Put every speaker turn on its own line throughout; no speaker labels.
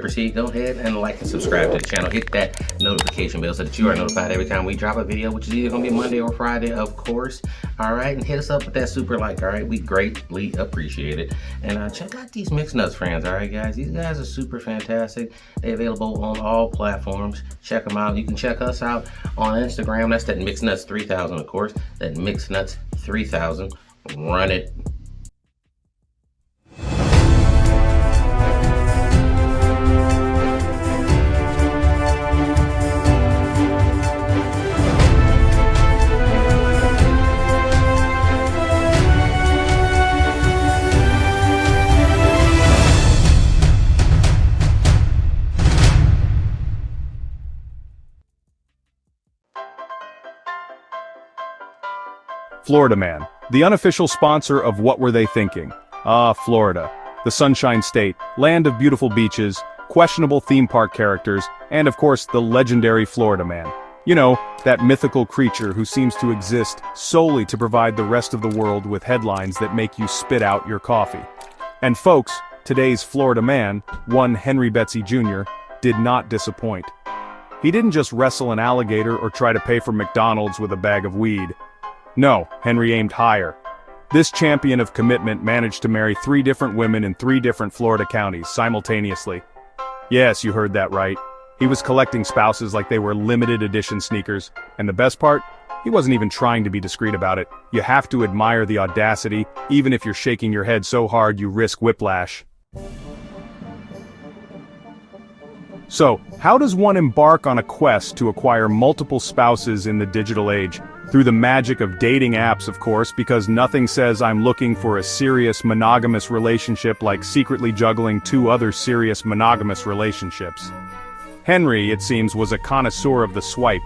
proceed, go ahead and like and subscribe to the channel. Hit that notification bell so that you are notified every time we drop a video, which is either going to be Monday or Friday, of course. All right, and hit us up with that super like. All right, we greatly appreciate it. And check out these Mixed Nuts friends. All right, guys, these guys are super fantastic. They're available on all platforms. Check them out. You can check us out on Instagram. That's that Mixed Nuts 3000, of course. That Mixed Nuts 3000. Run it.
Florida Man, the unofficial sponsor of What Were They Thinking? Ah, Florida, the Sunshine State, land of beautiful beaches, questionable theme park characters, and of course the legendary Florida Man. You know, that mythical creature who seems to exist solely to provide the rest of the world with headlines that make you spit out your coffee. And folks, today's Florida Man, one Henry Betsy Jr., did not disappoint. He didn't just wrestle an alligator or try to pay for McDonald's with a bag of weed. No, Henry aimed higher. This champion of commitment managed to marry 3 different women in 3 different Florida counties simultaneously. Yes, you heard that right. He was collecting spouses like they were limited edition sneakers, and the best part? He wasn't even trying to be discreet about it. You have to admire the audacity, even if you're shaking your head so hard you risk whiplash. So, how does one embark on a quest to acquire multiple spouses in the digital age? Through the magic of dating apps, of course, because nothing says I'm looking for a serious monogamous relationship like secretly juggling 2 other serious monogamous relationships. Henry, it seems, was a connoisseur of the swipe.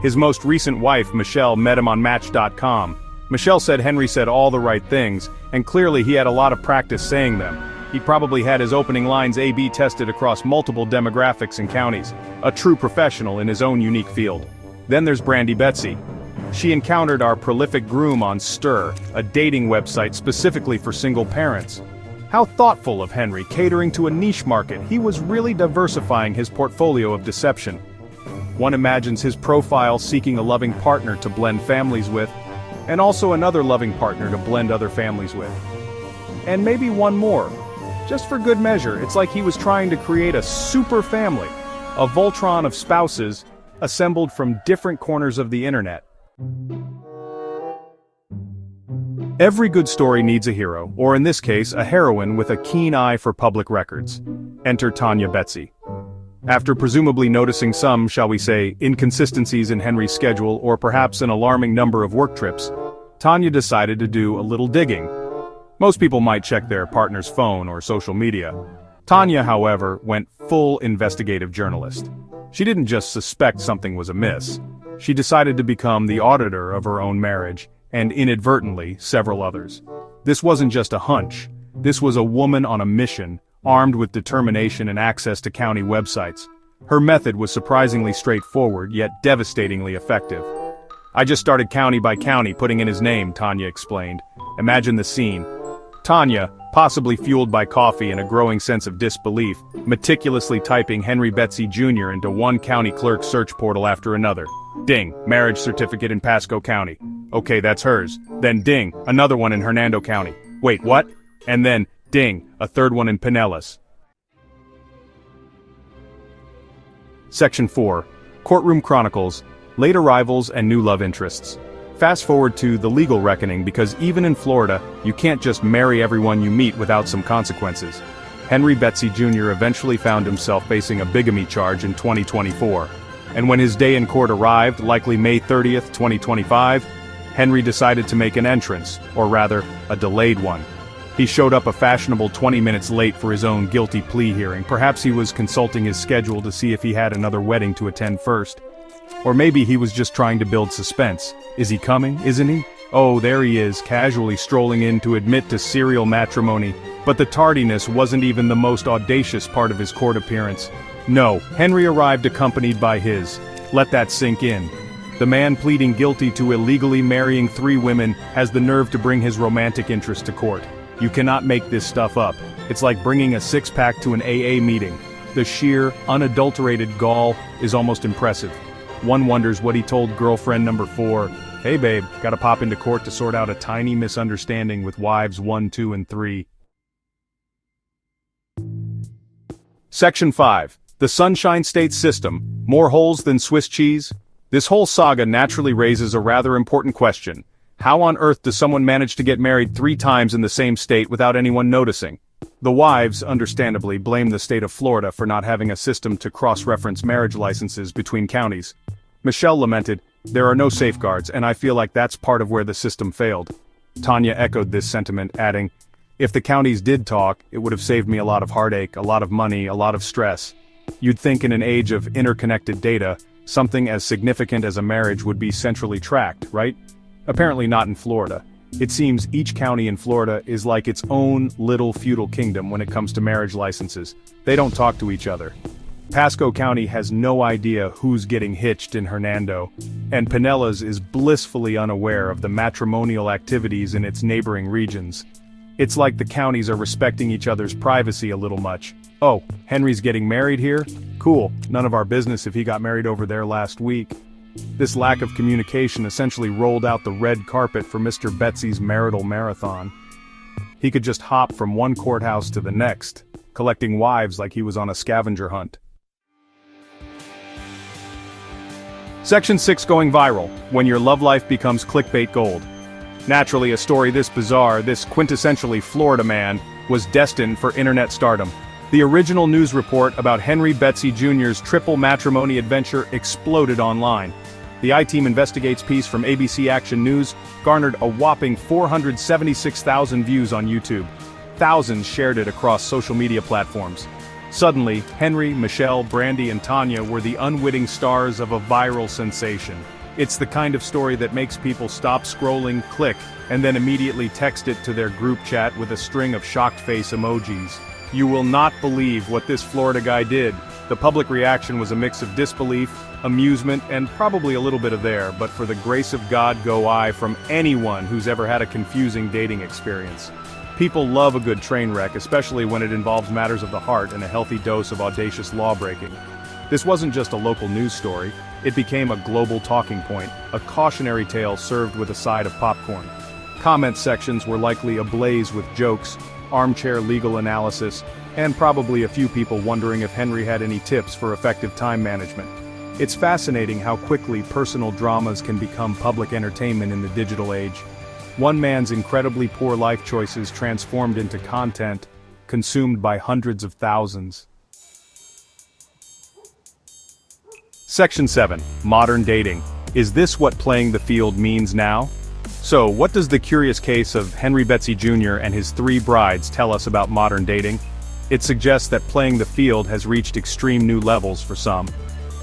His most recent wife, Michelle, met him on Match.com. Michelle said Henry said all the right things, and clearly he had a lot of practice saying them. He probably had his opening lines A/B tested across multiple demographics and counties. A true professional in his own unique field. Then there's Brandy Betsy. She encountered our prolific groom on Stir, a dating website specifically for single parents. How thoughtful of Henry, catering to a niche market. He was really diversifying his portfolio of deception. One imagines his profile seeking a loving partner to blend families with, and also another loving partner to blend other families with. And maybe one more. Just for good measure, it's like he was trying to create a super family, a Voltron of spouses, assembled from different corners of the internet. Every good story needs a hero, or in this case, a heroine with a keen eye for public records. Enter Tanya Betsy. After presumably noticing some, shall we say, inconsistencies in Henry's schedule or perhaps an alarming number of work trips, Tanya decided to do a little digging. Most people might check their partner's phone or social media. Tanya, however, went full investigative journalist. She didn't just suspect something was amiss. She decided to become the auditor of her own marriage, and inadvertently, several others. This wasn't just a hunch. This was a woman on a mission, armed with determination and access to county websites. Her method was surprisingly straightforward, yet devastatingly effective. I just started county by county putting in his name, Tanya explained. Imagine the scene. Tanya, possibly fueled by coffee and a growing sense of disbelief, meticulously typing Henry Betsy Jr. into one county clerk search portal after another. Ding, marriage certificate in Pasco County. Okay, that's hers. Then ding, another one in Hernando County. Wait, what? And then, ding, a third one in Pinellas. Section 4. Courtroom Chronicles, Late Arrivals and New Love Interests. Fast forward to the legal reckoning because even in Florida, you can't just marry everyone you meet without some consequences. Henry Betsy Jr. eventually found himself facing a bigamy charge in 2024. And when his day in court arrived, likely May 30th, 2025, Henry decided to make an entrance, or rather, a delayed one. He showed up a fashionable 20 minutes late for his own guilty plea hearing. Perhaps he was consulting his schedule to see if he had another wedding to attend first. Or maybe he was just trying to build suspense. Is he coming, isn't he? Oh, there he is, casually strolling in to admit to serial matrimony. But the tardiness wasn't even the most audacious part of his court appearance. No, Henry arrived accompanied by his. Let that sink in. The man pleading guilty to illegally marrying 3 women has the nerve to bring his romantic interest to court. You cannot make this stuff up. It's like bringing a 6-pack to an AA meeting. The sheer, unadulterated gall is almost impressive. One wonders what he told girlfriend number 4. Hey babe, gotta pop into court to sort out a tiny misunderstanding with wives 1, 2, and 3. Section 5. The Sunshine State System. More holes than Swiss cheese? This whole saga naturally raises a rather important question. How on earth does someone manage to get married 3 times in the same state without anyone noticing? The wives, understandably, blame the state of Florida for not having a system to cross-reference marriage licenses between counties. Michelle lamented, "There are no safeguards, and I feel like that's part of where the system failed." Tanya echoed this sentiment, adding, "If the counties did talk, it would have saved me a lot of heartache, a lot of money, a lot of stress." You'd think in an age of interconnected data, something as significant as a marriage would be centrally tracked, right? Apparently not in Florida. It seems each county in Florida is like its own little feudal kingdom when it comes to marriage licenses. They don't talk to each other. Pasco County has no idea who's getting hitched in Hernando, and Pinellas is blissfully unaware of the matrimonial activities in its neighboring regions. It's like the counties are respecting each other's privacy a little much. Oh, Henry's getting married here? Cool, none of our business if he got married over there last week. This lack of communication essentially rolled out the red carpet for Mr. Betsy's marital marathon. He could just hop from one courthouse to the next, collecting wives like he was on a scavenger hunt. Section 6 going viral, when your love life becomes clickbait gold. Naturally, a story this bizarre, this quintessentially Florida man, was destined for internet stardom. The original news report about Henry Betsy Jr.'s triple matrimony adventure exploded online. The I-Team Investigates piece from ABC Action News garnered a whopping 476,000 views on YouTube. Thousands shared it across social media platforms. Suddenly, Henry, Michelle, Brandy, and Tanya were the unwitting stars of a viral sensation. It's the kind of story that makes people stop scrolling, click, and then immediately text it to their group chat with a string of shocked face emojis. You will not believe what this Florida guy did. The public reaction was a mix of disbelief, amusement, and probably a little bit of there, but for the grace of God go I from anyone who's ever had a confusing dating experience. People love a good train wreck, especially when it involves matters of the heart and a healthy dose of audacious lawbreaking. This wasn't just a local news story, it became a global talking point, a cautionary tale served with a side of popcorn. Comment sections were likely ablaze with jokes, armchair legal analysis, and probably a few people wondering if Henry had any tips for effective time management. It's fascinating how quickly personal dramas can become public entertainment in the digital age. One man's incredibly poor life choices transformed into content, consumed by hundreds of thousands. Section 7. Modern dating. Is this what playing the field means now? So, what does the curious case of Henry Betsy Jr. and his 3 brides tell us about modern dating? It suggests that playing the field has reached extreme new levels for some.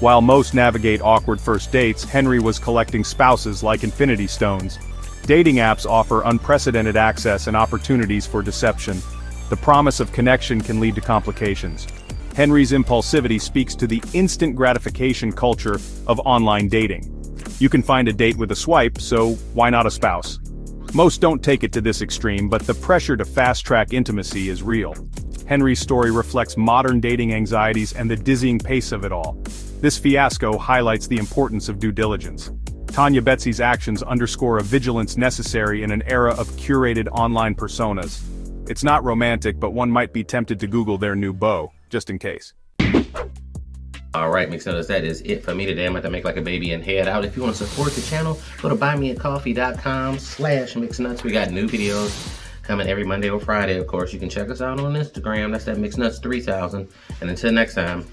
While most navigate awkward first dates, Henry was collecting spouses like infinity stones. Dating apps offer unprecedented access and opportunities for deception. The promise of connection can lead to complications. Henry's impulsivity speaks to the instant gratification culture of online dating. You can find a date with a swipe, so why not a spouse? Most don't take it to this extreme, but the pressure to fast-track intimacy is real. Henry's story reflects modern dating anxieties and the dizzying pace of it all. This fiasco highlights the importance of due diligence. Tanya Betsy's actions underscore a vigilance necessary in an era of curated online personas. It's not romantic, but one might be tempted to Google their new beau, just in case.
Alright, Mixed Nuts, that is it for me today. I'm going to make like a baby and head out. If you want to support the channel, go to buymeacoffee.com/mixednuts. We got new videos coming every Monday or Friday, of course. You can check us out on Instagram. That's that Mixed Nuts 3000. And until next time,